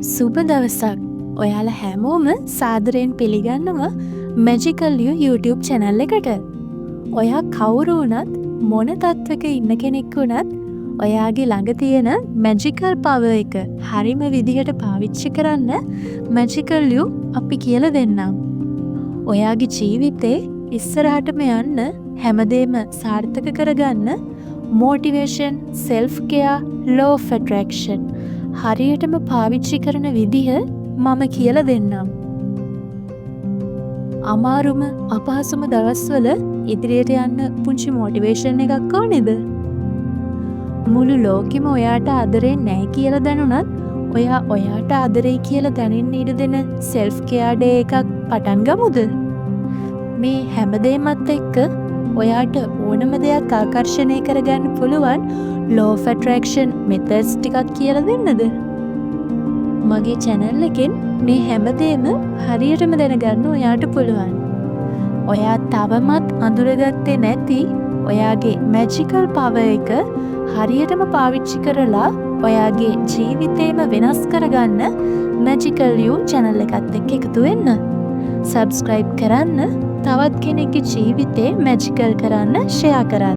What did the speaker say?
සුබ දවසක්. ඔයාලා හැමෝම සාදරයෙන් පිළිගන්නවා මැජිකල් යූ YouTube channel එකට. ඔයා කවුරු වුණත් මොන තත්වක ඉන්න කෙනෙක් වුණත් ඔයාගේ ළඟ තියෙන මැජිකල් පවර් එක හරිම විදිහට පාවිච්චි කරන්න මැජිකල් යූ අපි කියලා දෙන්නම්. ඔයාගේ ජීවිතේ ඉස්සරහටම යන්න හැමදේම සාර්ථක කරගන්න motivation, self care, law of attraction හරියටම පාවිච්චි කරන විදිහ මම කියලා දෙන්නම්. අමාරුම අපහසුම දවස්වල ඉදිරියට යන්න පුංචි මොටිවේෂන් එකක් ඕනේද? මුළු ලෝකෙම ඔයාට ආදරේ නැහැ කියලා දැනුණත් ඔයා ඔයාට ආදරේ කියලා දැනෙන්න ඉඩ දෙන self care day එකක් පටන් ගමුද? මේ හැමදේමත් එක්ක ඔයාට ඕනම දෙයක් ආකර්ෂණය කරගන්න පුළුවන් law of attraction methods ටිකක් කියලා දෙන්නද? මගේ channel එකෙන් මේ හැමදේම හරියටම දැනගන්න ඔයාට පුළුවන්. ඔයා තවමත් අඳුරගත්තේ නැති ඔයාගේ magical power එක හරියටම පාවිච්චි කරලා ඔයාගේ ජීවිතේම වෙනස් කරගන්න magical you channel එකත් එක්ක එකතු වෙන්න. subscribe කරන්න, තවත් කෙනෙක්ගේ ජීවිතේ magical කරන්න share කරන්න.